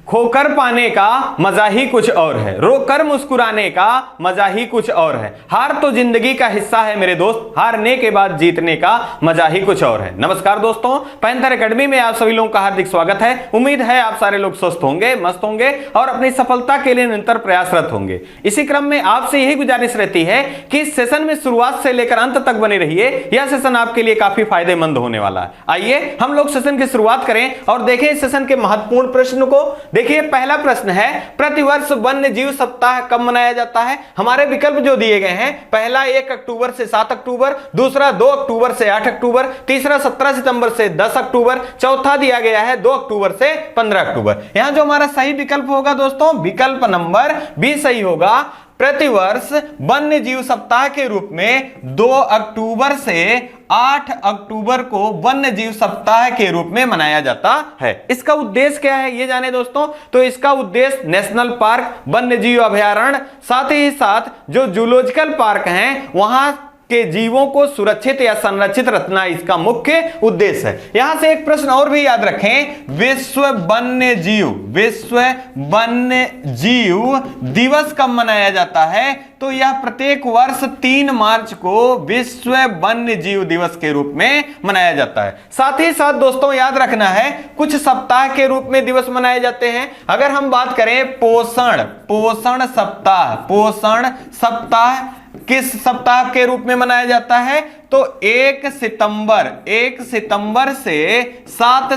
खोकर पाने का मजा ही कुछ और है, रोकर मुस्कुराने का मजा ही कुछ और है। हार तो जिंदगी का हिस्सा है मेरे दोस्त, हारने के बाद जीतने का मजा ही कुछ और है। नमस्कार दोस्तों, पैंथर एकेडमी में आप सभी लोगों का हार्दिक स्वागत है। उम्मीद है आप सारे लोग स्वस्थ होंगे, मस्त होंगे और अपनी सफलता के लिए निरंतर प्रयासरत होंगे। इसी क्रम में आपसे यही गुजारिश रहती है कि इस सेशन में शुरुआत से लेकर अंत तक बने रहिए। यह सेशन आपके लिए काफी फायदेमंद होने वाला है। आइए हम लोग सेशन की शुरुआत करें और देखें इस सेशन के महत्वपूर्ण प्रश्न को। देखिए पहला प्रश्न है, प्रतिवर्ष वन्य जीव सप्ताह कब मनाया जाता है? हमारे विकल्प जो दिए गए हैं, पहला 1 अक्टूबर से 7 अक्टूबर, दूसरा 2 अक्टूबर से 8 अक्टूबर, तीसरा 17 सितंबर से 10 अक्टूबर, चौथा दिया गया है 2 अक्टूबर से 15 अक्टूबर। यहां जो हमारा सही विकल्प होगा दोस्तों, विकल्प नंबर बी सही होगा। प्रतिवर्ष वन्य जीव सप्ताह के रूप में 2 अक्टूबर से 8 अक्टूबर को वन्य जीव सप्ताह के रूप में मनाया जाता है। इसका उद्देश्य क्या है ये जाने दोस्तों, तो इसका उद्देश्य नेशनल पार्क, वन्य जीव अभयारण्य, साथ ही साथ जो जूलॉजिकल पार्क हैं वहां के जीवों को सुरक्षित या संरक्षित रखना इसका मुख्य उद्देश्य है। यहां से एक प्रश्न और भी याद रखें, विश्व वन्य जीव दिवस कब मनाया जाता है? तो यह प्रत्येक वर्ष 3 मार्च को विश्व वन्य जीव दिवस के रूप में मनाया जाता है। साथ ही साथ दोस्तों याद रखना है, कुछ सप्ताह के रूप में दिवस मनाए जाते हैं। अगर हम बात करें पोषण सप्ताह किस सप्ताह के रूप में मनाया जाता है? तो 1 सितंबर से 7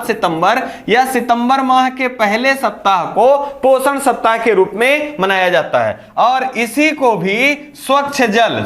सितंबर या सितंबर माह के पहले सप्ताह को पोषण सप्ताह के रूप में मनाया जाता है। और इसी को भी स्वच्छ जल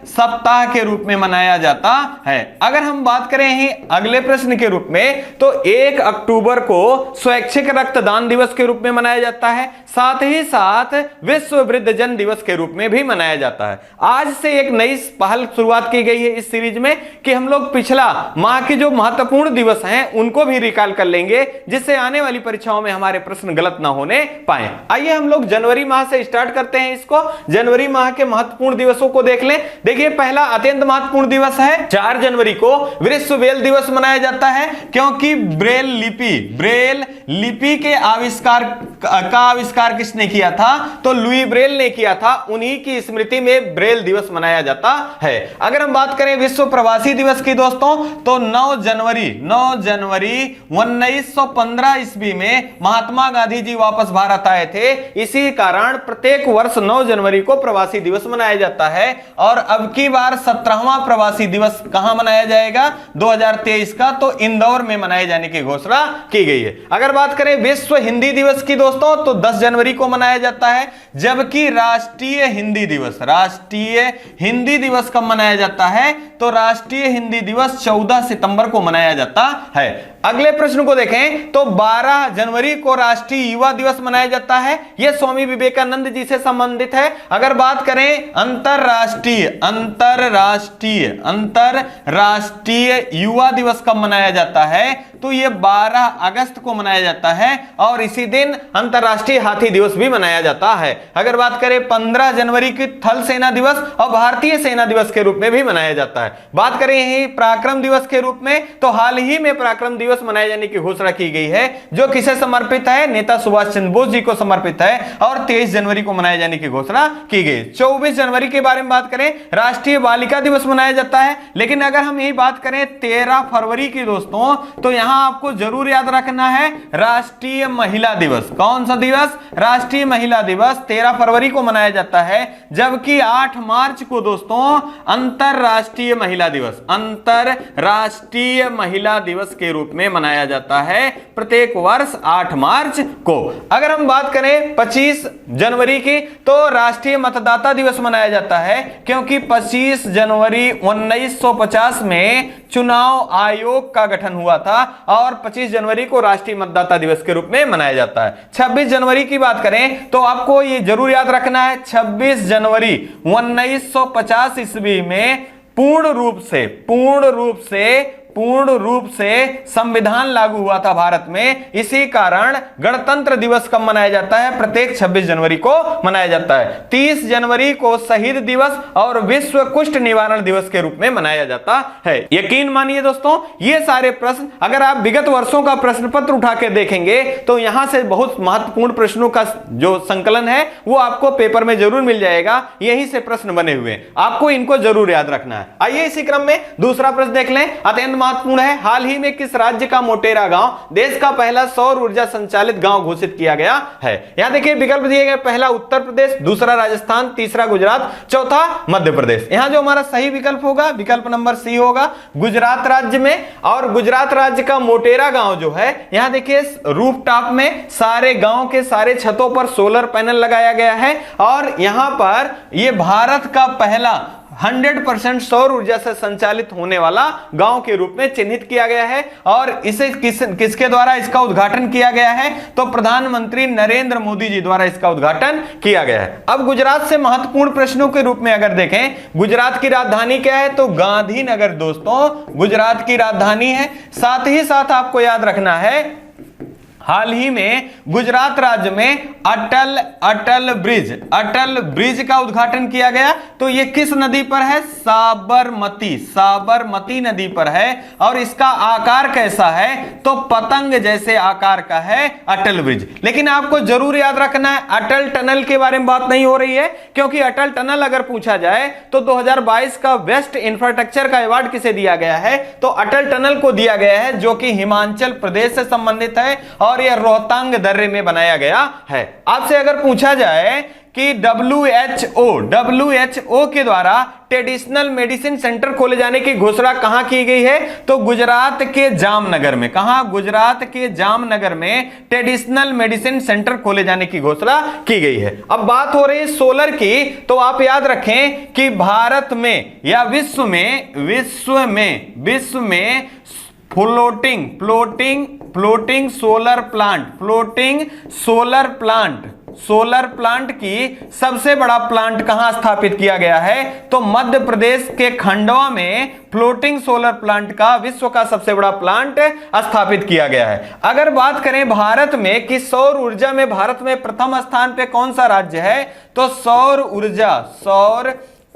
सप्ताह के रूप में मनाया जाता है। अगर हम बात करें ही अगले प्रश्न के रूप में, तो 1 अक्टूबर को स्वैच्छिक रक्तदान दिवस के रूप में मनाया जाता है। साथ ही साथ विश्व वृद्धजन दिवस के रूप में भी मनाया जाता है। आज से एक नई पहल शुरुआत की गई है इस सीरीज में कि हम लोग पिछला माह के जो महत्वपूर्ण दिवस हैं उनको भी रिकॉल कर लेंगे, जिससे आने वाली परीक्षाओं में हमारे प्रश्न गलत ना होने पाए। आइए हम लोग जनवरी माह से स्टार्ट करते हैं इसको। जनवरी माह के महत्वपूर्ण दिवसों को देख लें। देखिए पहला अत्यंत महत्वपूर्ण दिवस है, 4 जनवरी को विश्व ब्रेल दिवस मनाया जाता है, क्योंकि ब्रेल लिपि के आविष्कार किसने किया था? तो लुई ब्रेल ने किया था। उन्हीं की स्मृति में ब्रेल दिवस मनाया जाता है। अगर हम बात करें विश्व प्रवासी दिवस की दोस्तों, तो 9 जनवरी 1915 ईस्वी में महात्मा गांधी जी वापस भारत आए थे। इसी कारण प्रत्येक वर्ष 9 जनवरी को प्रवासी दिवस मनाया जाता है। और अब की बार 17वां प्रवासी दिवस कहां मनाया जाएगा? 2023 का, तो इंदौर में मनाए जाने की घोषणा की गई है। अगर बात करें विश्व हिंदी दिवस की दोस्तों, तो 10 जनवरी को मनाया जाता है। जबकि राष्ट्रीय हिंदी दिवस कब मनाया जाता है? तो राष्ट्रीय हिंदी दिवस 14 सितंबर को मनाया जाता है। अगले प्रश्न को देखें, तो 12 जनवरी को राष्ट्रीय युवा दिवस मनाया जाता है। यह स्वामी विवेकानंद जी से संबंधित है। अगर बात करें अंतरराष्ट्रीय युवा दिवस कब मनाया जाता है? तो यह 12 अगस्त को मनाया जाता है। और इसी दिन अंतरराष्ट्रीय हाथी दिवस भी मनाया जाता है। अगर बात करें 15 जनवरी की थल सेना दिवस और भारतीय सेना दिवस के रूप में भी मनाया जाता है। बात करें ही पराक्रम दिवस के रूप में, तो हाल ही में पराक्रम दिवस मनाए जाने की घोषणा की गई है, जो किसे समर्पित है? नेता सुभाष चंद्र बोस जी को समर्पित है। और 23 जनवरी को मनाए जाने की घोषणा की गई। 24 जनवरी के बारे में बात करें, राष्ट्रीय बालिका दिवस मनाया जाता है। लेकिन अगर हम यही बात करें 13 फरवरी की दोस्तों, तो यहां आपको जरूर याद रखना है राष्ट्रीय महिला दिवस। कौन सा दिवस? राष्ट्रीय महिला दिवस 13 फरवरी को मनाया जाता है। जबकि 8 मार्च को दोस्तों अंतरराष्ट्रीय महिला दिवस के रूप में मनाया जाता है, प्रत्येक वर्ष 8 मार्च को। अगर हम बात करें 25 जनवरी की, तो राष्ट्रीय मतदाता दिवस मनाया जाता है, क्योंकि 25 जनवरी 1950 में चुनाव आयोग का गठन हुआ था और 25 जनवरी को राष्ट्रीय मतदाता दिवस के रूप में मनाया जाता है। 26 जनवरी की बात करें तो आपको ये जरूर याद रखना है, 26 जनवरी 1950 ईस्वी में पूर्ण रूप से पूर्ण रूप से संविधान लागू हुआ था भारत में। इसी कारण गणतंत्र दिवस कब मनाया जाता है? प्रत्येक 26 जनवरी को मनाया जाता है। 30 जनवरी को शहीद दिवस और विश्व कुष्ठ निवारण दिवस के रूप में मनाया जाता है। यकीन मानिए दोस्तों, ये सारे प्रश्न अगर आप विगत वर्षों का प्रश्न पत्र उठा के देखेंगे तो यहां से बहुत महत्वपूर्ण प्रश्नों का जो संकलन है वो आपको पेपर में जरूर मिल जाएगा। यहीं से प्रश्न बने हुए हैं, आपको इनको जरूर याद रखना है। आइए इसी क्रम में दूसरा प्रश्न देख लें, अत्यंत महत्वपूर्ण है। हाल ही में किस राज्य का मोटेरा गांव देश का पहला सौर ऊर्जा संचालित गांव घोषित किया गया है? यहां देखिए विकल्प दिए गए, पहला उत्तर प्रदेश, दूसरा राजस्थान, तीसरा गुजरात, चौथा मध्य प्रदेश। यहां जो हमारा सही विकल्प होगा विकल्प नंबर सी होगा, गुजरात राज्य में। और गुजरात राज्य का मोटेरा गांव जो है, यहां देखिए रूफटॉप में सारे गांव के सारे छतों पर सोलर पैनल लगाया गया है और यहां पर यह भारत का पहला 100% सौर ऊर्जा से संचालित होने वाला गांव के रूप में चिन्हित किया गया है। और इसे किसके द्वारा इसका उद्घाटन किया गया है? तो प्रधानमंत्री नरेंद्र मोदी जी द्वारा इसका उद्घाटन किया गया है। अब गुजरात से महत्वपूर्ण प्रश्नों के रूप में अगर देखें, गुजरात की राजधानी क्या है? तो गांधीनगर दोस्तों गुजरात की राजधानी है। साथ ही साथ आपको याद रखना है, हाल ही में गुजरात राज्य में अटल ब्रिज का उद्घाटन किया गया। तो ये किस नदी पर है? साबरमती नदी पर है। और इसका आकार कैसा है? तो पतंग जैसे आकार का है अटल ब्रिज। लेकिन आपको जरूर याद रखना है, अटल टनल के बारे में बात नहीं हो रही है, क्योंकि अटल टनल अगर पूछा जाए तो 2022 का बेस्ट इंफ्रास्ट्रक्चर का अवार्ड किसे दिया गया है? तो अटल टनल को दिया गया है, जो कि हिमाचल प्रदेश से संबंधित है और यह रोहतांग दर्रे में बनाया गया है। आपसे अगर पूछा जाए कि WHO के द्वारा ट्रेडिशनल मेडिसिन सेंटर खोले जाने की घोषणा कहां की गई है? तो गुजरात के जामनगर में। कहां? गुजरात के जामनगर में ट्रेडिशनल मेडिसिन सेंटर खोले जाने की घोषणा की गई है। अब बात हो रही है सोलर की, तो आप याद रखें कि भारत में या विश्व में फ्लोटिंग सोलर प्लांट की सबसे बड़ा प्लांट कहां स्थापित किया गया है? तो मध्य प्रदेश के खंडवा में फ्लोटिंग सोलर प्लांट का विश्व का सबसे बड़ा प्लांट स्थापित किया गया है। अगर बात करें भारत में कि सौर ऊर्जा में भारत में प्रथम स्थान पे कौन सा राज्य है? तो सौर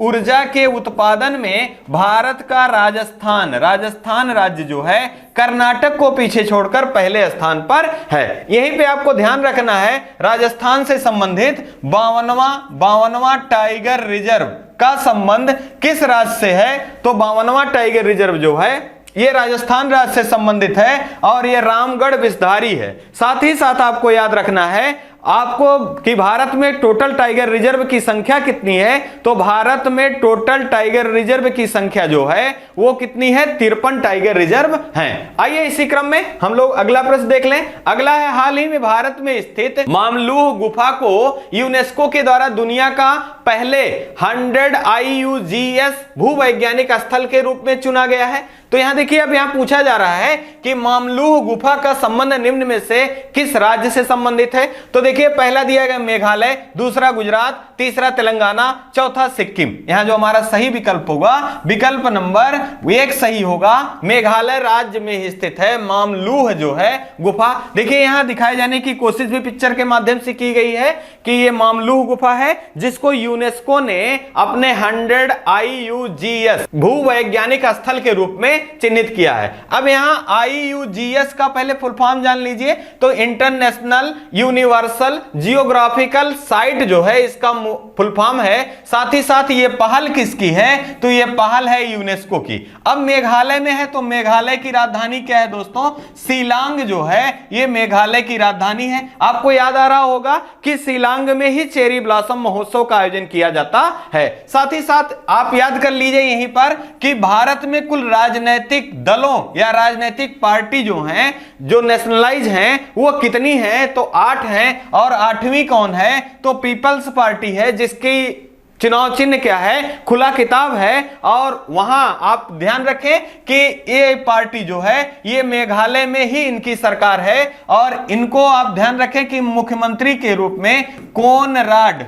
ऊर्जा के उत्पादन में भारत का राजस्थान राज्य जो है कर्नाटक को पीछे छोड़कर पहले स्थान पर है। यहीं पे आपको ध्यान रखना है, राजस्थान से संबंधित 52वां टाइगर रिजर्व का संबंध किस राज्य से है? तो 52वां टाइगर रिजर्व जो है ये राजस्थान राज्य से संबंधित है और ये रामगढ़ विस्तारी है। साथ ही साथ आपको याद रखना है आपको कि भारत में टोटल टाइगर रिजर्व की संख्या कितनी है? तो भारत में टोटल टाइगर रिजर्व की संख्या जो है वो कितनी है? 53 टाइगर रिजर्व हैं। आइए इसी क्रम में हम लोग अगला प्रश्न देख लें। अगला है, हाल ही में भारत में स्थित मामलूह गुफा को यूनेस्को के द्वारा दुनिया का पहले 100 IUGS भूवैज्ञानिक स्थल के रूप में चुना गया है। तो यहां देखिए, अब यहां पूछा जा रहा है कि मामलूह गुफा का संबंध निम्न में से किस राज्य से संबंधित है? तो देखिए, पहला दिया गया मेघालय, दूसरा गुजरात, तीसरा तेलंगाना, चौथा सिक्किम। यहां जो हमारा सही विकल्प होगा विकल्प नंबर 1 सही होगा। मेघालय राज्य में ही स्थित है मामलूह जो है गुफा। देखिए, यहां दिखाए जाने की कोशिश भी पिक्चर के माध्यम से की गई है कि ये मामलूह गुफा है जिसको यूनेस्को ने अपने 100 IUGS भूवैज्ञानिक स्थल के रूप में चिन्हित किया है। अब यहां IUGS का पहले फुल फॉर्म जान लीजिए, तो इंटरनेशनल यूनिवर्सल जियोग्राफिकल साइट जो है इसका फुल फॉर्म है। साथ ही साथ ये पहल किसकी है? तो ये पहल है यूनेस्को की। अब मेघालय में है, तो मेघालय की राजधानी क्या है दोस्तों? शिलांग जो है ये मेघालय की राजधानी है। आपको याद आ रहा होगा कि शिलांग में ही चेरी ब्लॉसम महोत्सव का आयोजन किया जाता है। साथ ही साथ आप याद कर लीजिए यहीं पर कि भारत में कुल राजनीतिक दलों या राजनीतिक पार्टी जो हैं, जो नेशनलाइज हैं, वो कितनी हैं? तो 8 हैं। और 8वीं कौन है? तो पीपल्स पार्टी है, जिसकी चुनाव चिन्ह क्या है, खुला किताब है। और वहां आप ध्यान रखें कि ये पार्टी जो है ये मेघालय में ही इनकी सरकार है और इनको आप ध्यान रखें कि मुख्यमंत्री के रूप में कोनराड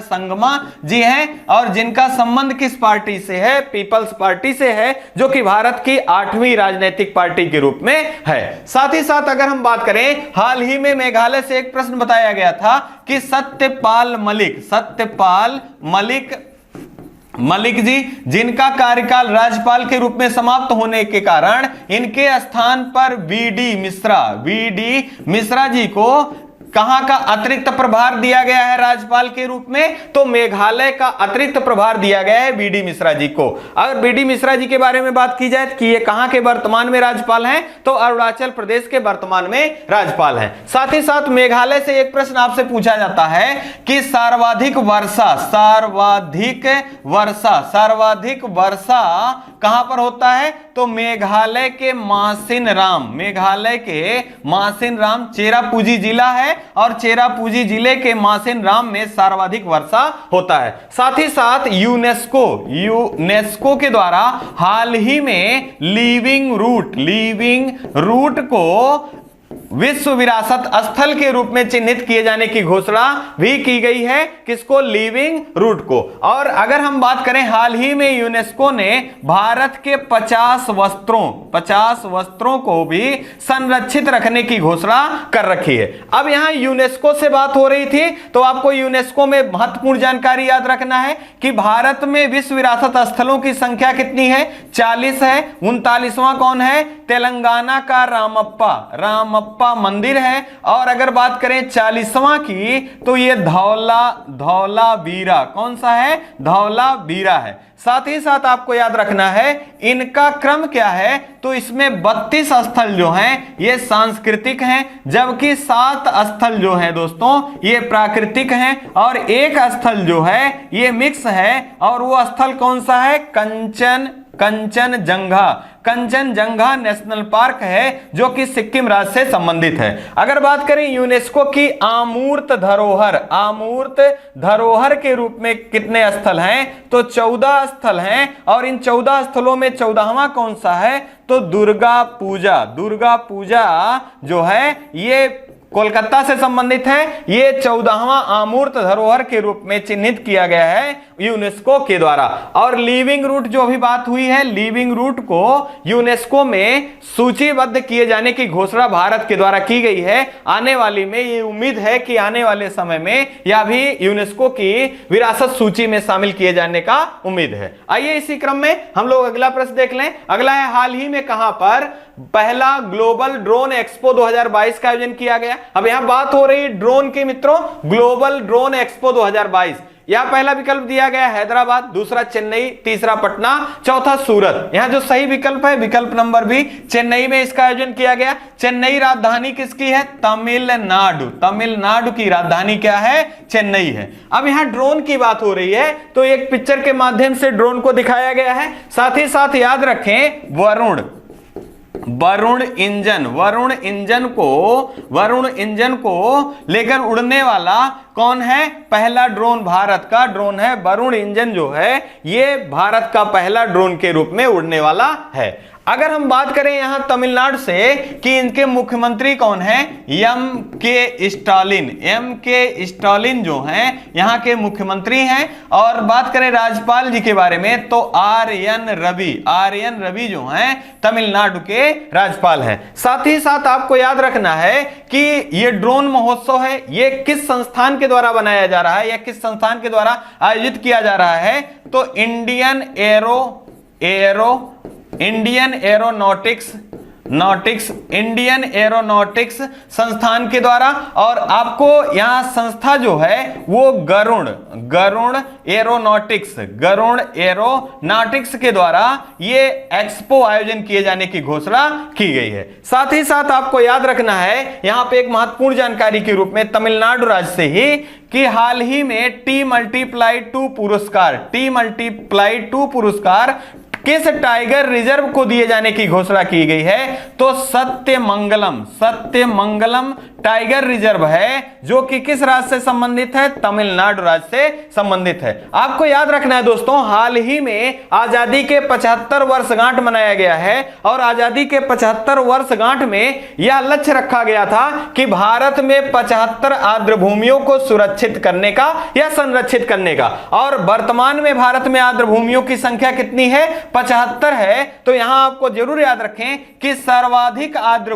संगमा जी हैं और जिनका संबंध किस पार्टी से है, पीपल्स पार्टी से है, जो कि भारत की 8वीं राजनीतिक पार्टी के रूप में है। साथ ही साथ अगर हम बात करें, हाल ही में मेघालय से एक प्रश्न बताया गया था कि सत्यपाल मलिक जी, जिनका कार्यकाल राज्यपाल के रूप में समाप्त होने के कारण इनके स्थान पर वीडी मिश्रा जी को कहां का अतिरिक्त प्रभार दिया गया है राज्यपाल के रूप में, तो मेघालय का अतिरिक्त प्रभार दिया गया है बीडी मिश्रा जी को। अगर बीडी मिश्रा जी के बारे में बात की जाए कि ये कहां के वर्तमान में राज्यपाल हैं, तो अरुणाचल प्रदेश के वर्तमान में राज्यपाल हैं। साथ ही साथ मेघालय से एक प्रश्न आपसे पूछा जाता है कि सर्वाधिक वर्षा कहां पर होता है, तो मेघालय के मासिन राम चेरापूंजी जिला है और चेरापूंजी जिले के मासिन राम में सर्वाधिक वर्षा होता है। साथ ही साथ यूनेस्को के द्वारा हाल ही में लिविंग रूट को विश्व विरासत स्थल के रूप में चिन्हित किए जाने की घोषणा भी की गई है। किसको? लिविंग रूट को। और अगर हम बात करें, हाल ही में यूनेस्को ने भारत के 50 वस्त्रों को भी संरक्षित रखने की घोषणा कर रखी है। अब यहां यूनेस्को से बात हो रही थी तो आपको यूनेस्को में महत्वपूर्ण जानकारी याद रखना है कि भारत में विश्व विरासत स्थलों की संख्या कितनी है? 40 है। 39वां कौन है? तेलंगाना का रामप्पा मंदिर है। और अगर बात करें 40वां की तो ये धौलावीरा, कौन सा है? धौलावीरा है। साथ ही साथ आपको याद रखना है इनका क्रम क्या है, तो इसमें 32 स्थल जो हैं ये सांस्कृतिक हैं, जबकि 7 स्थल जो हैं दोस्तों ये प्राकृतिक हैं और एक स्थल जो है ये मिक्स है। और वो स्थल कौन सा है? कंचनजंगा नेशनल पार्क है, जो कि सिक्किम राज्य से संबंधित है। अगर बात करें यूनेस्को की अमूर्त धरोहर के रूप में कितने स्थल हैं, तो 14 स्थल हैं। और इन 14 स्थलों में 14वां कौन सा है, तो दुर्गा पूजा जो है ये कोलकाता से संबंधित है। ये 14वां अमूर्त धरोहर के रूप में चिन्हित किया गया है यूनेस्को के द्वारा। और लिविंग रूट जो भी बात हुई है, लिविंग रूट को यूनेस्को में सूचीबद्ध किए जाने की घोषणा भारत के द्वारा की गई है। आने वाली में ये उम्मीद है कि आने वाले समय में यह भी यूनेस्को की विरासत सूची में शामिल किए जाने का उम्मीद है। आइए इसी क्रम में हम लोग अगला प्रश्न देख लें। अगला है, हाल ही में कहां पर पहला ग्लोबल ड्रोन एक्सपो 2022 का आयोजन किया गया? अब यहां बात हो रही ड्रोन की मित्रों, ग्लोबल ड्रोन एक्सपो 2022। यहां पहला विकल्प दिया गया हैदराबाद, दूसरा चेन्नई, तीसरा पटना, चौथा सूरत। यहां जो सही विकल्प है, विकल्प नंबर बी, चेन्नई में इसका आयोजन किया गया। चेन्नई राजधानी किसकी है? तमिलनाडु की राजधानी क्या है? चेन्नई है। अब यहां ड्रोन की बात हो रही है तो एक पिक्चर के माध्यम से ड्रोन को दिखाया गया है। साथ ही साथ याद रखें वरुण इंजन को लेकर उड़ने वाला कौन है? पहला ड्रोन भारत का ड्रोन है। वरुण इंजन जो है ये भारत का पहला ड्रोन के रूप में उड़ने वाला है। अगर हम बात करें यहां तमिलनाडु से कि इनके मुख्यमंत्री कौन हैं, एम के स्टालिन जो हैं यहां के मुख्यमंत्री हैं। और बात करें राज्यपाल जी के बारे में तो आर एन रवि जो हैं तमिलनाडु के राज्यपाल हैं। साथ ही साथ आपको याद रखना है कि ये ड्रोन महोत्सव है, ये किस संस्थान के द्वारा बनाया जा रहा है या किस संस्थान के द्वारा आयोजित किया जा रहा है, तो इंडियन एरोनॉटिक्स संस्थान के द्वारा। और आपको यहां संस्था जो है वो गरुण एरोनॉटिक्स के द्वारा ये एक्सपो आयोजन किए जाने की घोषणा की गई है। साथ ही साथ आपको याद रखना है यहां पे एक महत्वपूर्ण जानकारी के रूप में तमिलनाडु राज्य से ही कि हाल ही में T+2 पुरस्कार किस टाइगर रिजर्व को दिए जाने की घोषणा की गई है? तो सत्यमंगलम टाइगर रिजर्व है, जो कि किस राज्य से संबंधित है? तमिलनाडु राज्य से संबंधित है। आपको याद रखना है दोस्तों, हाल ही में आजादी के 75 वर्षगांठ मनाया गया है और आजादी के 75 वर्षगांठ में यह लक्ष्य रखा गया था कि भारत में 75 आर्द्र भूमियों को सुरक्षित करने का या संरक्षित करने का। और वर्तमान में भारत में आर्द्र भूमियों की संख्या कितनी है? 75 है। तो यहां आपको जरूर याद रखें कि सर्वाधिक आर्द्र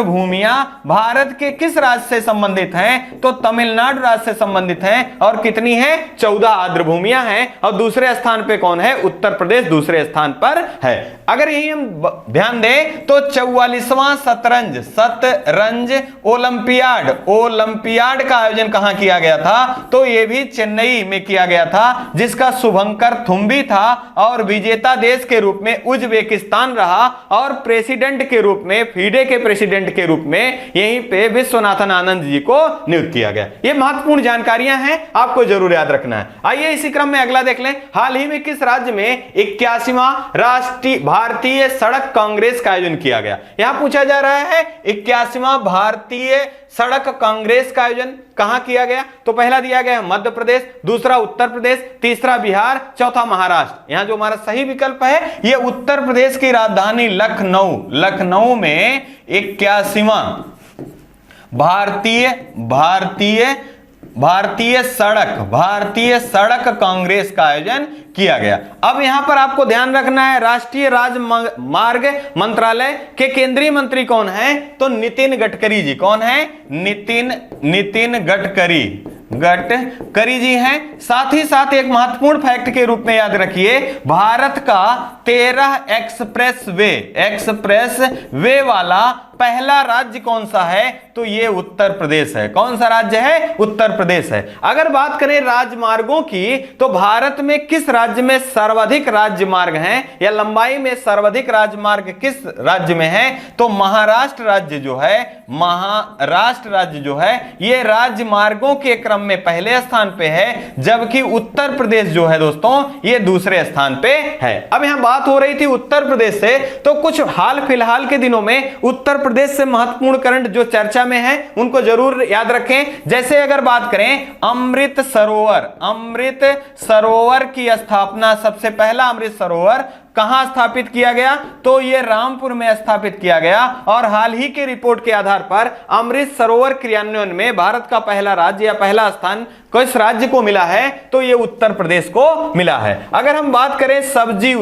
भूमियां भारत के किस राज्य से संबंधित हैं? तो तमिलनाडु राज्य से संबंधित हैं। और कितनी है? 14 आर्द्र भूमियां हैं। और दूसरे स्थान पे कौन है? उत्तर प्रदेश दूसरे स्थान पर है। अगर यही हम ध्यान दें तो 44वां शतरंज ओलंपियाड का आयोजन कहां किया गया था? तो यह भी चेन्नई में किया गया था, जिसका शुभंकर थुम्बी था और विजेता देश के रूप में उज्बेकिस्तान रहा और प्रेसिडेंट के रूप में, फीडे के प्रेसिडेंट के रूप में यहीं पे विश्वनाथन आनंद जी को नियुक्त किया गया। ये महत्वपूर्ण जानकारियां हैं, आपको जरूर याद रखना है। आइए इसी क्रम में अगला देख लें। हाल ही में किस राज्य में 81वां राष्ट्रीय भारतीय सड़क कांग्रेस का आयोजन किया गया? यहां पूछा जा रहा है 81वां भारतीय सड़क कांग्रेस का आयोजन कहां किया गया? तो पहला दिया गया है मध्य प्रदेश, दूसरा उत्तर प्रदेश, तीसरा बिहार, चौथा महाराष्ट्र। यहां जो हमारा सही विकल्प है यह उत्तर प्रदेश की राजधानी लखनऊ में 81वां भारतीय सड़क कांग्रेस का आयोजन किया गया। अब यहां पर आपको ध्यान रखना है, राष्ट्रीय राजमार्ग मंत्रालय के केंद्रीय मंत्री कौन है? तो नितिन गडकरी जी। कौन है? नितिन गडकरी जी हैं। साथ ही साथ एक महत्वपूर्ण फैक्ट के रूप में याद रखिए, भारत का 13 एक्सप्रेस वे वाला पहला राज्य कौन सा है? तो ये उत्तर प्रदेश है। कौन सा राज्य है? उत्तर प्रदेश है। अगर बात करें राजमार्गों की, तो भारत में किस राज्य में सर्वाधिक राजमार्ग हैं या लंबाई में सर्वाधिक राजमार्ग किस राज्य में है? तो महाराष्ट्र राज्य जो है ये राजमार्गों के क्रम में पहले स्थान पे है, जबकि उत्तर प्रदेश जो है दोस्तों ये दूसरे स्थान पे है। अब यहां बात हो रही थी उत्तर प्रदेश से, तो कुछ हाल फिलहाल के दिनों में उत्तर प्रदेश से महत्वपूर्ण करंट जो चर्चा में है उनको जरूर याद रखें। जैसे अगर बात करें अमृत सरोवर की स्थापना, सबसे पहला अमृत सरोवर कहां स्थापित किया गया? तो यह रामपुर में स्थापित किया गया। और हाल ही के रिपोर्ट के आधार पर अमृत सरोवर क्रियान्वयन में भारत का पहला राज्य या पहला स्थान किस राज्य को मिला है? तो यह उत्तर प्रदेश को मिला है। अगर हम बात करें सब्जी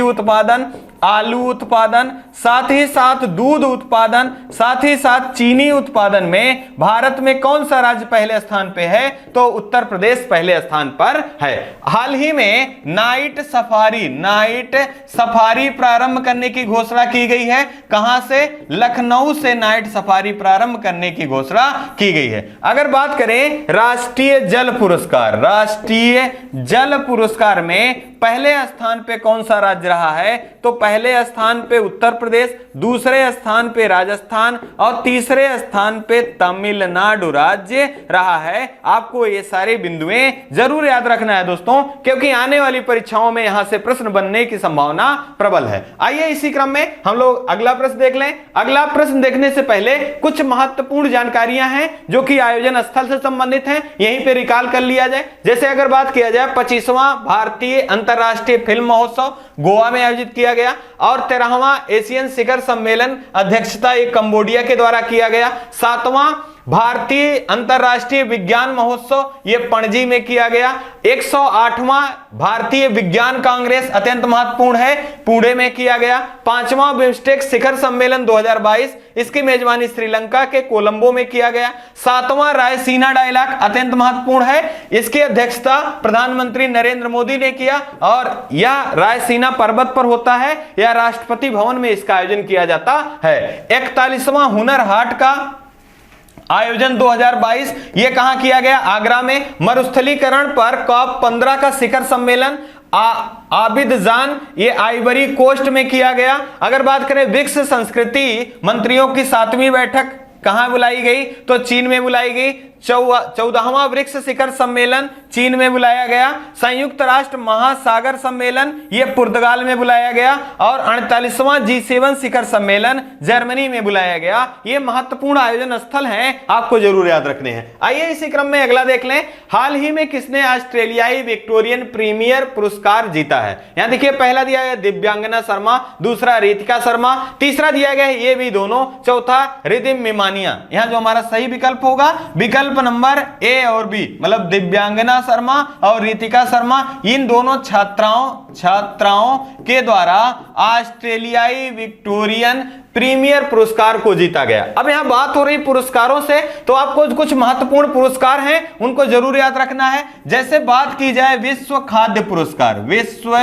उत्पादन, आलू उत्पादन, साथ ही साथ दूध उत्पादन, साथ ही साथ चीनी उत्पादन में भारत में कौन सा राज्य पहले स्थान पे है? तो उत्तर प्रदेश पहले स्थान पर है। हाल ही में नाइट सफारी प्रारंभ करने की घोषणा की गई है। कहां से? लखनऊ से नाइट सफारी प्रारंभ करने की घोषणा की गई है। अगर बात करें राष्ट्रीय जल पुरस्कार में पहले स्थान पे कौन सा राज्य रहा है? तो पहले स्थान पे उत्तर प्रदेश, दूसरे स्थान पे राजस्थान और तीसरे स्थान पे तमिलनाडु राज्य रहा है। आपको ये सारे बिंदुएं जरूर याद रखना है दोस्तों, क्योंकि आने वाली परीक्षाओं में यहां से प्रश्न बनने की संभावना प्रबल है। आइए इसी क्रम में हम लोग अगला प्रश्न देख लें। अगला प्रश्न देखने से पहले कुछ महत्वपूर्ण जानकारियां हैं जो कि आयोजन स्थल से संबंधित हैं, यहीं पे रिकॉल कर लिया जाए। जैसे अगर बात किया जाए 25वां भारतीय अंतरराष्ट्रीय फिल्म महोत्सव गोवा में आयोजित किया गया और 13वां एशियन शिखर सम्मेलन अध्यक्षता एक कंबोडिया के द्वारा किया गया। 7वां भारतीय अंतरराष्ट्रीय विज्ञान महोत्सव ये पणजी में किया गया। 108वां भारतीय विज्ञान कांग्रेस अत्यंत महत्वपूर्ण है, पुणे में किया गया। 5वां बिम्स्टेक शिखर सम्मेलन 2022 इसकी मेजबानी श्रीलंका के कोलंबो में किया गया। 7वां रायसीना डायलॉग अत्यंत महत्वपूर्ण है, इसकी अध्यक्षता प्रधानमंत्री नरेंद्र मोदी ने किया और यह रायसीना पर्वत पर होता है या राष्ट्रपति भवन में इसका आयोजन किया जाता है। 41वां हुनर हाट का आयोजन 2022 ये कहां किया गया? आगरा में। मरुस्थलीकरण पर COP 15 का शिखर सम्मेलन आबिदजान ये आइवरी कोस्ट में किया गया। अगर बात करें ब्रिक्स संस्कृति मंत्रियों की 7वीं बैठक कहां बुलाई गई? तो चीन में बुलाई गई। 14वां ब्रिक्स शिखर सम्मेलन चीन में बुलाया गया। संयुक्त राष्ट्र महासागर सम्मेलन ये पुर्तगाल में बुलाया गया। और 48वां G7 शिखर सम्मेलन जर्मनी में बुलाया गया। ये महत्वपूर्ण आयोजन स्थल हैं, आपको जरूर याद रखने हैं। आइए इसी क्रम में अगला देख लें। हाल ही में किसने ऑस्ट्रेलियाई विक्टोरियन प्रीमियर पुरस्कार जीता है? यहां देखिए, पहला दिया गया दिव्यांगना शर्मा, दूसरा रितिका शर्मा, तीसरा दिया गया ये भी दोनों, चौथा रिदिम मिमानिया। यहां जो हमारा सही विकल्प होगा, विकल्प नंबर ए और बी, मतलब दिव्यांगना शर्मा और रितिका शर्मा, इन दोनों छात्राओं के द्वारा ऑस्ट्रेलियाई विक्टोरियन प्रीमियर पुरस्कार को जीता गया। अब यहां बात हो रही पुरस्कारों से, तो आपको कुछ महत्वपूर्ण पुरस्कार हैं, उनको जरूर याद रखना है। जैसे बात की जाए विश्व खाद्य पुरस्कार, विश्व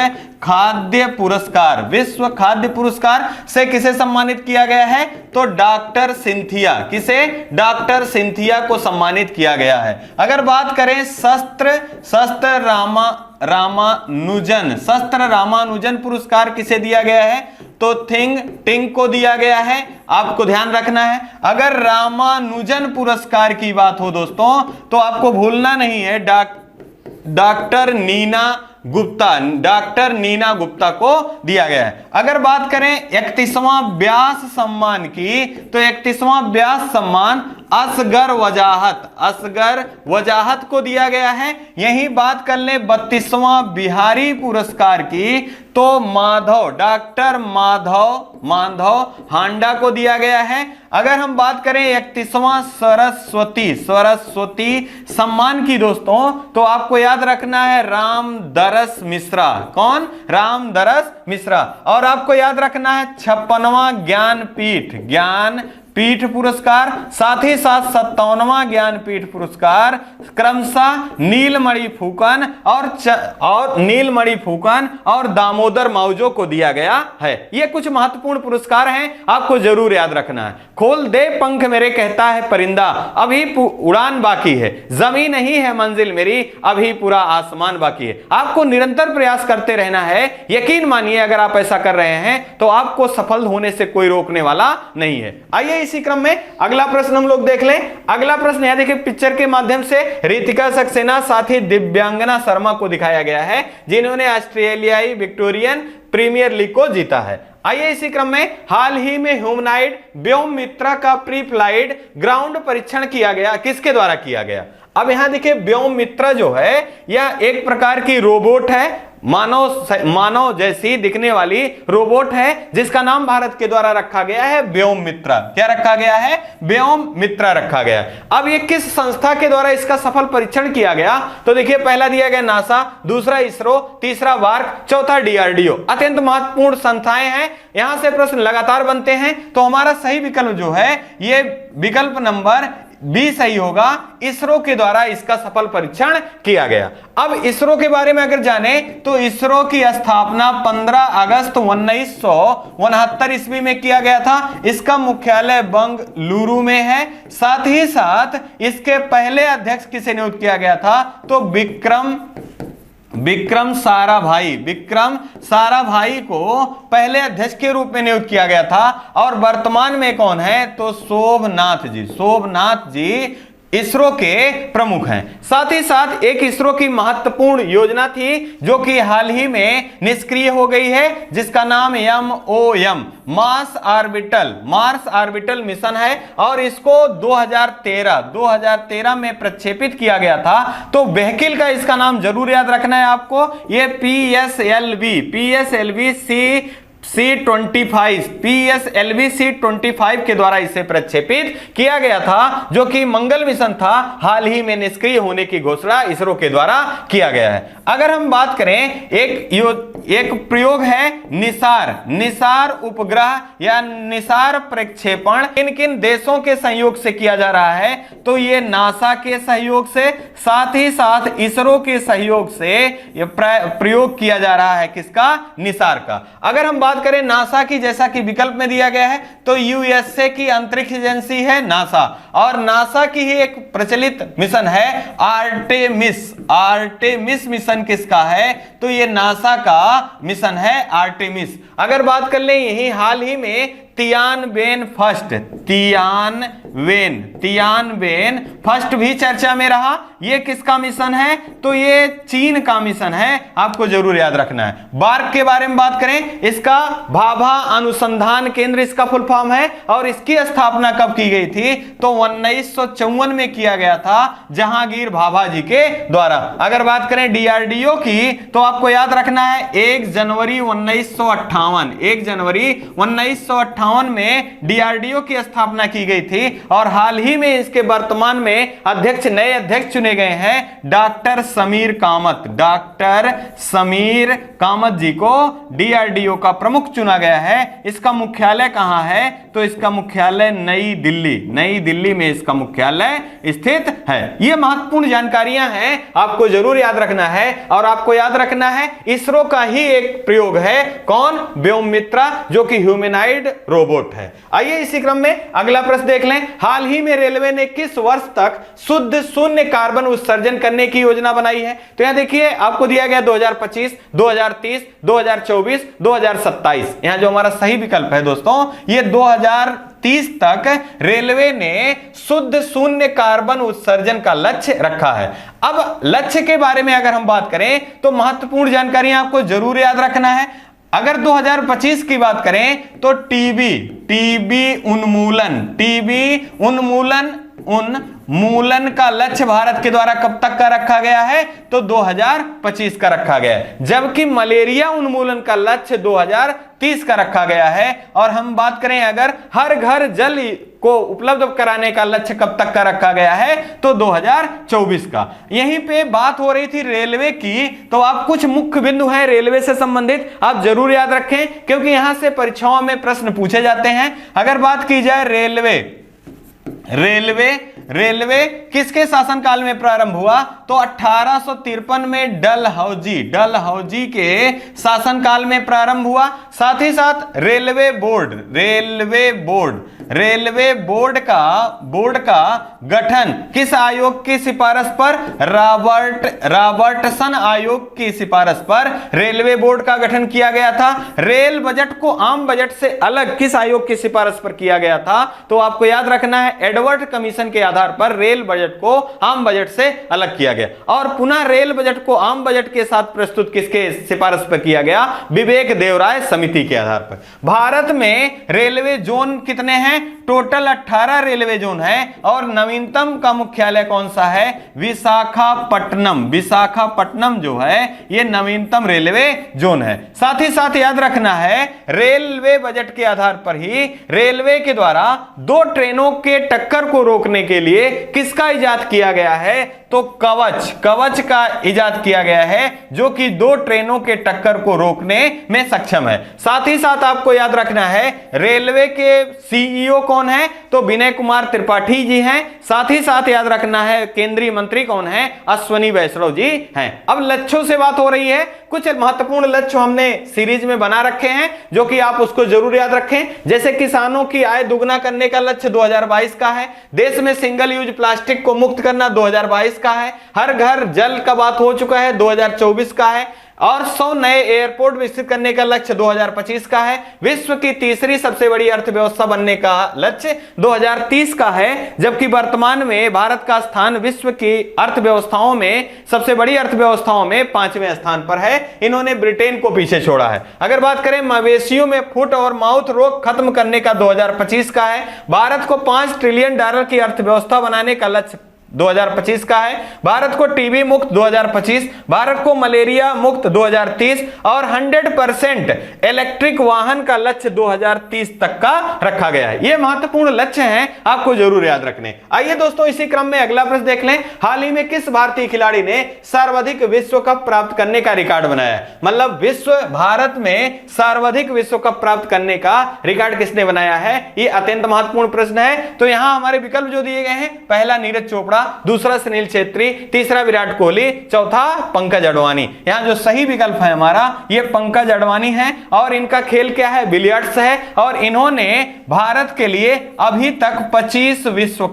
खाद्य पुरस्कार से किसे सम्मानित किया गया है? तो डॉक्टर सिंथिया, किसे? डॉक्टर सिंथिया को सम्मानित किया गया है। अगर बात करें शस्त्र रामानुजन पुरस्कार किसे दिया गया है? तो टिंग को दिया गया है, आपको ध्यान रखना है। अगर रामानुजन पुरस्कार की बात हो दोस्तों, तो आपको भूलना नहीं है डॉक्टर नीना गुप्ता को दिया गया है। अगर बात करें 31वां व्यास सम्मान की, तो 31वां व्यास सम्मान असगर वजाहत को दिया गया है। यही बात कर ले 32वां बिहारी पुरस्कार की, तो डॉक्टर माधव हांडा को दिया गया है। अगर हम बात करें 31वां सरस्वती सम्मान की दोस्तों, तो आपको याद रखना है रामदरस मिश्रा। कौन? रामदरस मिश्रा। और आपको याद रखना है 56वां ज्ञानपीठ पुरस्कार, साथ ही साथ 57वां ज्ञानपीठ पुरस्कार क्रमशः नीलमणि फूकन और दामोदर माउजो को दिया गया है। ये कुछ महत्वपूर्ण पुरस्कार हैं, आपको जरूर याद रखना है। खोल दे पंख मेरे कहता है परिंदा, अभी उड़ान बाकी है, जमीन नहीं है मंजिल मेरी, अभी पूरा आसमान बाकी है। आपको निरंतर प्रयास करते रहना है। यकीन मानिए, अगर आप ऐसा कर रहे हैं तो आपको सफल होने से कोई रोकने वाला नहीं है। आइए इसी क्रम में अगला प्रश्न हम लोग देख लें। अगला प्रश्न यहां देखिए, पिक्चर के माध्यम से रितिका सक्सेना साथ ही दिव्यांगना शर्मा को दिखाया गया है, जिन्होंने ऑस्ट्रेलियाई विक्टोरियन प्रीमियर लीग को जीता है। आइए इसी क्रम में, हाल ही में ह्यूमनॉइड व्योममित्रा का प्री फ्लाइट ग्राउंड परीक्षण किया गया, किसके द्वारा किया गया? अब यहां देखिए, व्योममित्रा जो है यह एक प्रकार की रोबोट है, मानव जैसी दिखने वाली रोबोट है, जिसका नाम भारत के द्वारा रखा गया है व्योममित्रा। क्या रखा गया है? व्योममित्रा रखा गया। अब ये किस संस्था के द्वारा इसका सफल परीक्षण किया गया? तो देखिए, पहला दिया गया नासा, दूसरा इसरो, तीसरा वार्क, चौथा DRDO। अत्यंत महत्वपूर्ण संस्थाएं हैं, यहां से प्रश्न लगातार बनते हैं। तो हमारा सही विकल्प जो है, ये विकल्प नंबर बी सही होगा। इसरो के द्वारा इसका सफल परीक्षण किया गया। अब इसरो के बारे में अगर जाने, तो इसरो की स्थापना 15 अगस्त 1969 ईस्वी में किया गया था। इसका मुख्यालय बंगलुरु में है। साथ ही साथ इसके पहले अध्यक्ष किसे नियुक्त किया गया था? तो विक्रम साराभाई को पहले अध्यक्ष के रूप में नियुक्त किया गया था। और वर्तमान में कौन है? तो शोभनाथ जी इसरो के प्रमुख हैं। साथ ही साथ एक इसरो की महत्वपूर्ण योजना थी, जो कि हाल ही में निष्क्रिय हो गई है, जिसका नाम MOM मार्स ऑर्बिटल मिशन है। और इसको 2013 में प्रक्षेपित किया गया था। तो व्हीकल का इसका नाम जरूर याद रखना है आपको। ये PSLV C-25 के द्वारा इसे प्रक्षेपित किया गया था, जो कि मंगल मिशन था। हाल ही में निष्क्रिय होने की घोषणा इसरो के द्वारा किया गया है। अगर हम बात करें, एक प्रयोग है निसार उपग्रह या निसार प्रक्षेपण, किन किन देशों के सहयोग से किया जा रहा है? तो ये नासा के सहयोग से, साथ ही साथ इसरो के सहयोग से ये प्रयोग किया जा रहा है। किसका? निसार का। अगर हम बात करें नासा की, जैसा कि विकल्प में दिया गया है, तो USA की अंतरिक्ष एजेंसी है नासा। और नासा की ही एक प्रचलित मिशन है आर्टेमिस मिशन। किसका है? तो ये नासा का मिशन है आर्टेमिस। अगर बात कर ले, यही हाल ही में तियानबेन फर्स्ट, तियानबेन फर्स्ट भी चर्चा में रहा। ये किसका मिशन है? तो ये चीन का मिशन है, आपको जरूर याद रखना है। बार्क के बारे में बात करें, इसका भाभा अनुसंधान केंद्र इसका फुल फॉर्म है, और इसकी स्थापना कब की गई थी? तो 1954 में किया गया था जहांगीर भाभा जी के द्वारा। अगर बात करें डीआरडीओ की, तो आपको याद रखना है 1 जनवरी 1958, 1 जनवरी 1958 में डीआरडीओ की स्थापना की गई थी, और हाल ही में इसके वर्तमान में अध्यक्ष, नए अध्यक्ष चुने गए हैं डॉक्टर समीर कामत। डॉक्टर समीर कामत जी को डीआरडीओ का प्रमुख चुना गया है। इसका मुख्यालय कहां है? तो इसका मुख्यालय नई दिल्ली में इसका मुख्यालय स्थित है। यह महत्वपूर्ण जानकारियां हैं, आपको जरूर याद रखना है। और आपको याद रखना है इसरो का ही एक प्रयोग है, कौन? व्योममित्रा, जो कि ह्यूमैनॉइड रोबोट है। आइए इसी क्रम में अगला प्रश्न देख लें। हाल ही में रेलवे ने किस वर्ष तक शुद्ध शून्य कार्बन उत्सर्जन करने की योजना बनाई है? तो यहां देखिए आपको दिया गया 2025, 2030, 2024, 2027। यहां जो हमारा सही विकल्प है दोस्तों, ये 2030 तक रेलवे ने शुद्ध शून्य कार्बन उत्सर्जन का लक्ष्य रखा है। अब लक्ष्य के बारे में अगर हम बात करें तो महत्वपूर्ण जानकारी आपको जरूर याद रखना है। अगर 2025 की बात करें तो टीबी उन्मूलन का लक्ष्य भारत के द्वारा कब तक का रखा गया है? तो 2025 का रखा गया है, जबकि मलेरिया उन्मूलन का लक्ष्य 2030 का रखा गया है। और हम बात करें अगर हर घर जल को उपलब्ध कराने का लक्ष्य कब तक का रखा गया है? तो 2024 का। यहीं पे बात हो रही थी रेलवे की, तो आप कुछ मुख्य बिंदु हैं रेलवे से संबंधित आप जरूर याद रखें, क्योंकि यहां से परीक्षाओं में प्रश्न पूछे जाते हैं। अगर बात की जाए रेलवे किसके शासनकाल में प्रारंभ हुआ? तो 1853 में डलहौजी के शासनकाल में प्रारंभ हुआ। साथ ही साथ रेलवे बोर्ड का गठन किस आयोग की सिफारिश पर? रॉबर्टसन आयोग की सिफारिश पर रेलवे बोर्ड का गठन किया गया था। रेल बजट को आम बजट से अलग किस आयोग की सिफारिश पर किया गया था? तो आपको याद रखना है एडवर्ड कमीशन के आधार पर रेल बजट को आम बजट से अलग किया गया। और पुनः रेल बजट को आम बजट के साथ प्रस्तुत किसके सिफारिश पर किया गया? विवेक देवराय समिति के आधार पर। भारत में रेलवे जोन कितने हैं? टोटल 18 रेलवे जोन है, और नवीनतम का मुख्यालय कौन सा है? विशाखापट्टनम जो है ये नवीनतम रेलवे जोन है। साथ ही साथ याद रखना है रेलवे बजट के आधार पर ही रेलवे के द्वारा 2 ट्रेनों के टक्कर को रोकने के लिए किसका इजाद किया गया है? तो कवच का इजाद किया गया है, जो कि 2 ट्रेनों के टक्कर को रोकने में सक्षम है। साथ ही साथ आपको याद रखना है रेलवे के सीईओ कौन है? तो विनय कुमार त्रिपाठी जी हैं। साथ ही साथ याद रखना है केंद्रीय मंत्री कौन है? अश्वनी वैष्णव जी हैं। अब लक्ष्यों से बात हो रही है, कुछ महत्वपूर्ण लक्ष्य हमने सीरीज में बना रखे हैं, जो कि आप उसको जरूर याद रखें। जैसे किसानों की आय दुगना करने का लक्ष्य 2022 का है। देश में सिंगल यूज प्लास्टिक को मुक्त करना 2022 का है। हर घर जल का बात हो चुका है, 2024 का है। और 100 नए एयरपोर्ट विकसित करने का लक्ष्य 2025 का है। विश्व की तीसरी सबसे बड़ी अर्थव्यवस्था बनने का लक्ष्य 2030 का है, जबकि वर्तमान में भारत का स्थान विश्व की अर्थव्यवस्थाओं में सबसे बड़ी अर्थव्यवस्थाओं में 5वें स्थान पर है। इन्होंने ब्रिटेन को पीछे छोड़ा है। अगर बात करें मवेशियों में फुट और माउथ रोग खत्म करने का 2025 का है। भारत को $5 ट्रिलियन की अर्थव्यवस्था बनाने का लक्ष्य 2025 का है। भारत को टीबी मुक्त 2025, भारत को मलेरिया मुक्त 2030 और 100% इलेक्ट्रिक वाहन का लक्ष्य 2030 तक का रखा गया है। ये महत्वपूर्ण लक्ष्य हैं, आपको जरूर याद रखने। आइए दोस्तों इसी क्रम में अगला प्रश्न देख लें। हाल ही में किस भारतीय खिलाड़ी ने सर्वाधिक विश्व कप प्राप्त करने का रिकॉर्ड बनाया है? मतलब भारत में सर्वाधिक विश्व कप प्राप्त करने का रिकॉर्ड किसने बनाया है? ये अत्यंत महत्वपूर्ण प्रश्न है। तो यहां हमारे विकल्प जो दिए गए हैं, पहला नीरज चोपड़ा, चोपड़ा, दूसरा सुनील छेत्री, तीसरा विराट कोहली, चौथा पंकज अडवाणी। यहां जो सही विकल्प है हमारा ये पंकज अडवाणी है और इनका खेल क्या है, बिलियर्ड्स है और इन्होंने भारत के लिए अभी तक 25 विश्व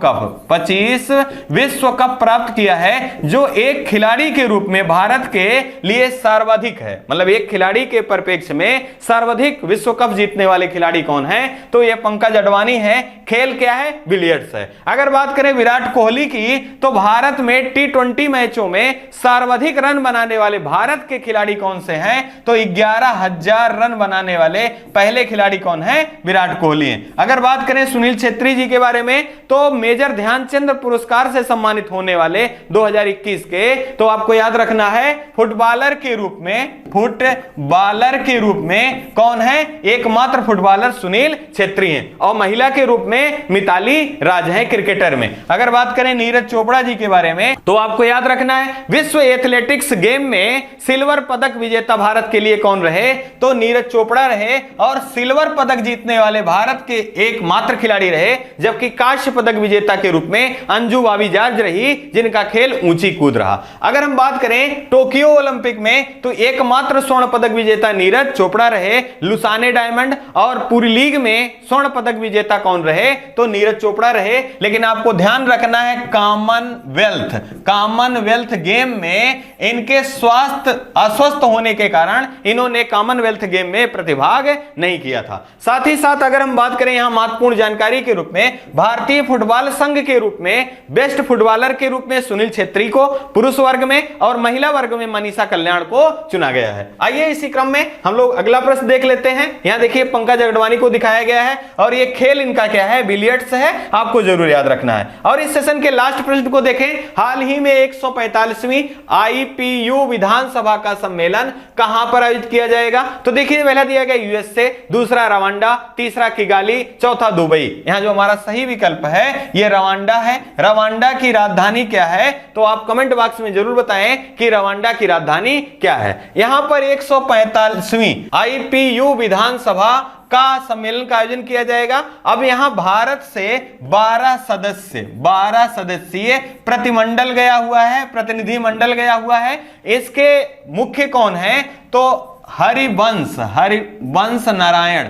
कप प्राप्त किया है, जो एक खिलाड़ी के रूप में भारत के लिए सर्वाधिक है। मतलब एक खिलाड़ी के परिप्रेक्ष्य में सर्वाधिक विश्व कप जीतने वाले खिलाड़ी कौन है, तो ये पंकज अडवाणी है। खेल क्या है, बिलियर्ड्स है। अगर बात करें विराट कोहली की तो भारत में T20 मैचों में सर्वाधिक रन बनाने वाले भारत के खिलाड़ी कौन से हैं, तो 11,000 रन बनाने वाले पहले खिलाड़ी कौन है, विराट कोहली हैं। अगर बात करें सुनील छेत्री जी के बारे में तो मेजर ध्यानचंद पुरस्कार से सम्मानित होने वाले 2021 के, तो आपको याद रखना है फुटबॉलर के रूप में कौन है, एकमात्र फुटबॉलर सुनील छेत्री हैं और महिला के रूप में मिताली राज है क्रिकेटर में। अगर बात करें नीरज चोपड़ा जी के बारे में तो आपको याद रखना है विश्व एथलेटिक्स गेम में सिल्वर पदक विजेता भारत के लिए कौन रहे, तो नीरज चोपड़ा रहे और सिल्वर पदक जीतने वाले भारत के एकमात्र खिलाड़ी रहे, जबकि कांस्य पदक विजेता के रूप में अंजू बाबी जॉर्ज रही, जिनका खेल ऊंची कूद रहा। अगर हम बात करें टोक्यो ओलंपिक में तो एकमात्र स्वर्ण पदक विजेता नीरज चोपड़ा रहे, लुसाने डायमंड और पूरी लीग में स्वर्ण पदक विजेता कौन रहे, तो नीरज चोपड़ा रहे। लेकिन आपको ध्यान रखना है कॉमनवेल्थ गेम में इनके अस्वस्थ होने के कारण इन्होंने कॉमनवेल्थ गेम में प्रतिभाग नहीं किया था। साथ ही साथ अगर हम बात करें यहां महत्वपूर्ण जानकारी के रूप में भारतीय फुटबॉल संघ के रूप में बेस्ट फुटबॉलर के रूप में सुनील छेत्री को पुरुष वर्ग में और महिला वर्ग में मनीषा कल्याण को चुना गया है। आइए इसी क्रम में हम लोग अगला प्रश्न देख लेते हैं। यहां देखिए पंकज अडवाणी को दिखाया गया है और ये खेल इनका क्या है, बिलियर्ड्स है, आपको जरूर याद रखना है। और इस सेशन के लास्ट प्रश्न को देखें, हाल ही में 145वीं IPU विधानसभा का सम्मेलन कहां पर आयोजित किया जाएगा, तो देखिए पहला दिया गया USA, दूसरा रवांडा, तीसरा किगाली, चौथा दुबई। यहां जो हमारा सही विकल्प है ये रवांडा है। रवांडा की राजधानी क्या है, तो आप कमेंट बॉक्स में जरूर बताएं कि रवांडा की राजधानी क्या है। यहां पर 145वीं IPU विधानसभा का सम्मेलन का आयोजन किया जाएगा। अब यहां भारत से 12 सदस्यीय प्रतिमंडल गया हुआ है, प्रतिनिधि मंडल गया हुआ है। इसके मुख्य कौन है, तो हरिवंश नारायण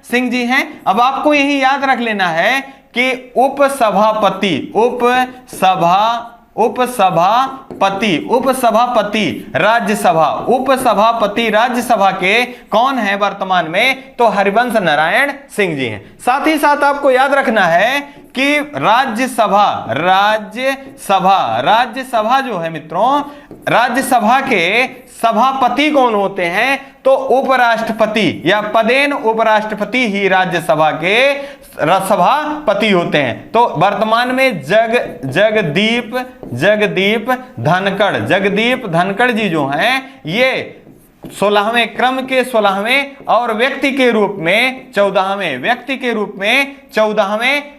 सिंह जी हैं। अब आपको यही याद रख लेना है कि उपसभापति राज्यसभा के कौन है वर्तमान में, तो हरिवंश नारायण सिंह जी हैं। साथ ही साथ आपको याद रखना है कि राज्यसभा जो है मित्रों, राज्यसभा के सभापति कौन होते हैं, तो उपराष्ट्रपति या पदेन उपराष्ट्रपति ही राज्यसभा के सभापति होते हैं। तो वर्तमान में जगदीप धनखड़ जी जो हैं ये 16वें क्रम के 16वें और व्यक्ति के रूप में 14वें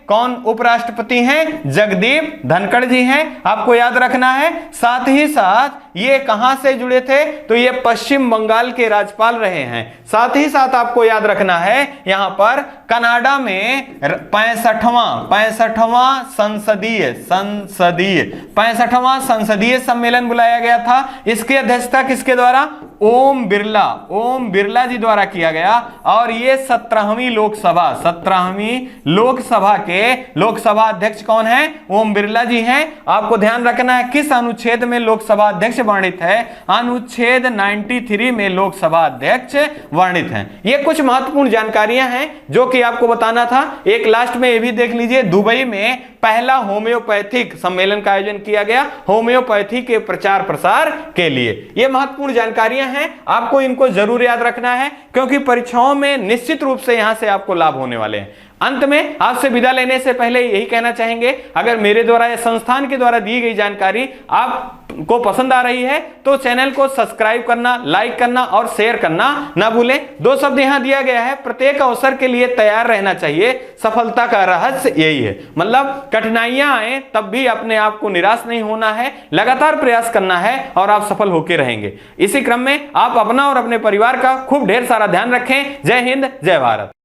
कौन उपराष्ट्रपति हैं, जगदीप धनखड़ जी हैं, आपको याद रखना है। साथ ही साथ ये कहां से जुड़े थे, तो ये पश्चिम बंगाल के राज्यपाल रहे हैं। साथ ही साथ आपको याद रखना है यहां पर कनाडा में 65वां संसदीय सम्मेलन बुलाया गया था। इसकी अध्यक्षता किसके द्वारा, ओम बिरला जी द्वारा किया गया और ये 17वीं लोकसभा के लोकसभा अध्यक्ष कौन है, ओम बिरला जी हैं। आपको ध्यान रखना है किस अनुच्छेद में लोकसभा अध्यक्ष वर्णित है, अनुच्छेद 93 में लोकसभा अध्यक्ष वर्णित हैं। ये कुछ महत्वपूर्ण जानकारियां हैं जो कि आपको बताना था। एक लास्ट में ये भी देख लीजिए, दुबई में पहला होम्योपैथिक सम्मेलन का आयोजन किया गया होम्योपैथी के प्रचार प्रसार के लिए। ये महत्वपूर्ण जानकारियां हैं, आपको इनको जरूर याद रखना है क्योंकि परीक्षाओं में निश्चित रूप से यहां से आपको लाभ होने वाले हैं। अंत में आपसे विदा लेने से पहले यही कहना चाहेंगे, अगर मेरे द्वारा या संस्थान के द्वारा दी गई जानकारी आपको पसंद आ रही है तो चैनल को सब्सक्राइब करना, लाइक करना और शेयर करना ना भूलें। 2 शब्द यहां दिया गया है, प्रत्येक अवसर के लिए तैयार रहना चाहिए। सफलता का रहस्य यही है, मतलब कठिनाइयां आए तब भी अपने आप को निराश नहीं होना है, लगातार प्रयास करना है और आप सफल होकर रहेंगे। इसी क्रम में आप अपना और अपने परिवार का खूब ढेर सारा ध्यान रखें। जय हिंद, जय भारत।